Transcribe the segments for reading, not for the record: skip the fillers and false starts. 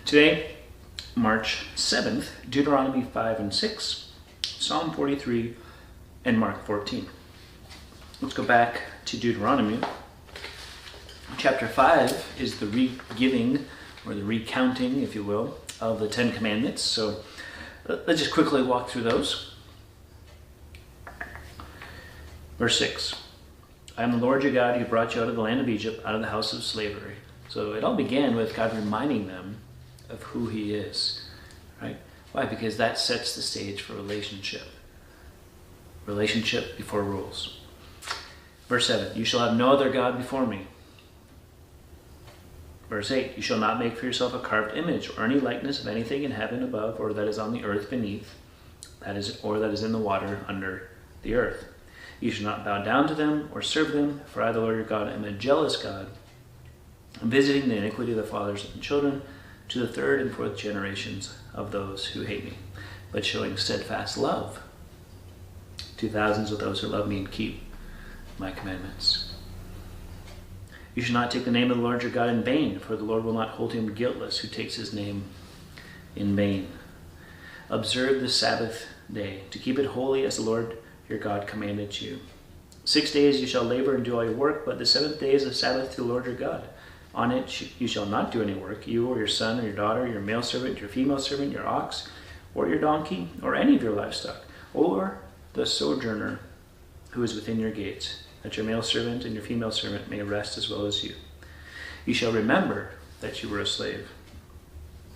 Today, March 7th, Deuteronomy 5 and 6, Psalm 43, and Mark 14. Let's go back to Deuteronomy. Chapter 5 is the re-giving, or the recounting, if you will, of the Ten Commandments. So let's just quickly walk through those. Verse 6. I am the Lord your God who brought you out of the land of Egypt, out of the house of slavery. So it all began with God reminding them of who he is, right? Why? Because that sets the stage for relationship. Relationship before rules. Verse 7, you shall have no other God before me. Verse 8, you shall not make for yourself a carved image or any likeness of anything in heaven above or that is on the earth beneath, that is in the water under the earth. You shall not bow down to them or serve them, for I, the Lord your God, am a jealous God, visiting the iniquity of the fathers and children to the third and fourth generations of those who hate me, but showing steadfast love to thousands of those who love me and keep my commandments. You shall not take the name of the Lord your God in vain, for the Lord will not hold him guiltless who takes his name in vain. Observe the Sabbath day, to keep it holy as the Lord your God commanded you. 6 days you shall labor and do all your work, but the seventh day is a Sabbath to the Lord your God. On it you shall not do any work, you or your son or your daughter, your male servant, your female servant, your ox, or your donkey, or any of your livestock, or the sojourner who is within your gates, that your male servant and your female servant may rest as well as you. You shall remember that you were a slave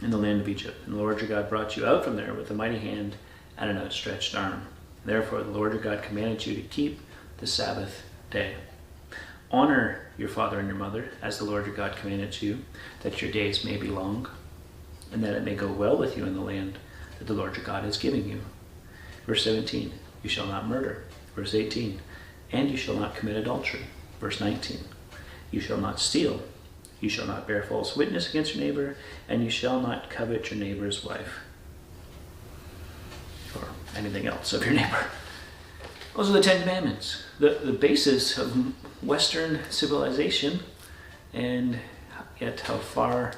in the land of Egypt, and the Lord your God brought you out from there with a mighty hand and an outstretched arm. Therefore the Lord your God commanded you to keep the Sabbath day. Honor your father and your mother, as the Lord your God commanded you, that your days may be long, and that it may go well with you in the land that the Lord your God is giving you. Verse 17, you shall not murder. Verse 18, and you shall not commit adultery. Verse 19, you shall not steal. You shall not bear false witness against your neighbor, and you shall not covet your neighbor's wife, or anything else of your neighbor. Those are the Ten Commandments, the basis of Western civilization, and yet how far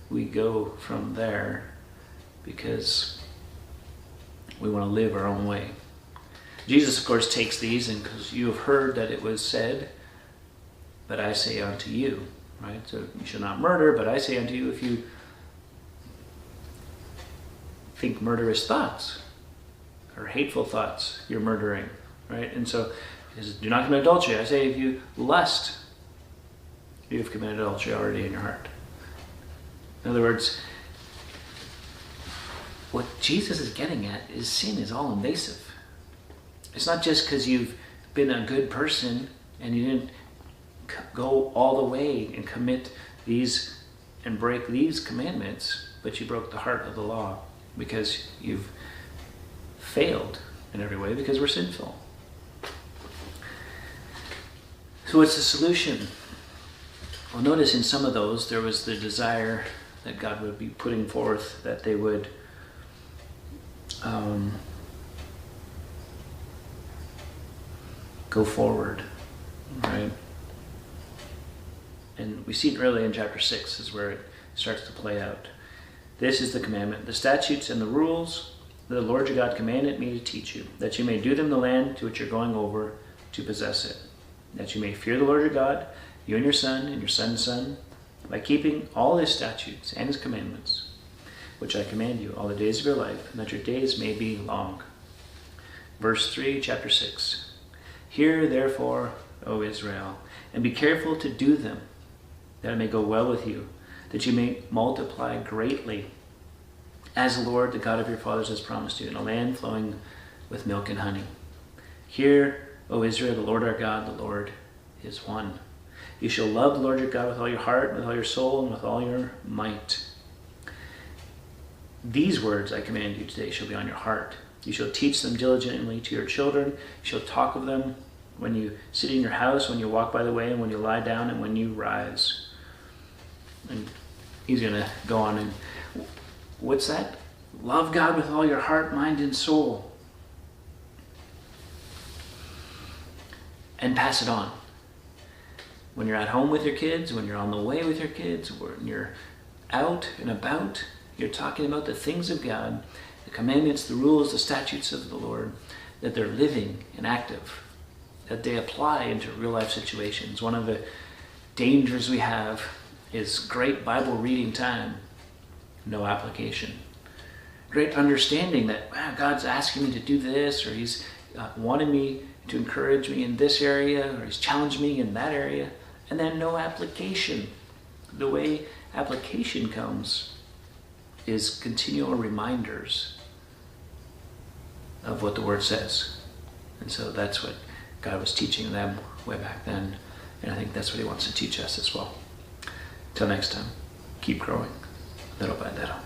we go from there because we want to live our own way. Jesus, of course, takes these, and because you have heard that it was said, but I say unto you, right? So you shall not murder, but I say unto you, if you think murderous thoughts or hateful thoughts, you're murdering. Right? And so he says, do not commit adultery. I say if you lust, you have committed adultery already in your heart. In other words, what Jesus is getting at is sin is all invasive. It's not just because you've been a good person and you didn't go all the way and commit these and break these commandments, but you broke the heart of the law because you've failed in every way because we're sinful. So what's the solution? Well, notice in some of those there was the desire that God would be putting forth that they would go forward, right? And we see it early in chapter 6 is where it starts to play out. This is the commandment, the statutes and the rules that the Lord your God commanded me to teach you, that you may do them in the land to which you're going over to possess it, that you may fear the Lord your God, you and your son's son, by keeping all his statutes and his commandments, which I command you all the days of your life, and that your days may be long. Verse 3, chapter 6. Hear therefore, O Israel, and be careful to do them, that it may go well with you, that you may multiply greatly, as the Lord, the God of your fathers, has promised you, in a land flowing with milk and honey. Hear, O Israel, the Lord our God, the Lord is one. You shall love the Lord your God with all your heart, with all your soul, and with all your might. These words I command you today shall be on your heart. You shall teach them diligently to your children. You shall talk of them when you sit in your house, when you walk by the way, and when you lie down, and when you rise. And he's going to go on and what's that? Love God with all your heart, mind, and soul. And pass it on. When you're at home with your kids, when you're on the way with your kids, when you're out and about, you're talking about the things of God, the commandments, the rules, the statutes of the Lord, that they're living and active, that they apply into real life situations. One of the dangers we have is great Bible reading time, no application. Great understanding that God's asking me to do this, or he's wanting me to encourage me in this area, or he's challenged me in that area, and then no application. The way application comes is continual reminders of what the Word says. And so that's what God was teaching them way back then, and I think that's what he wants to teach us as well. Till next time, keep growing, little by little.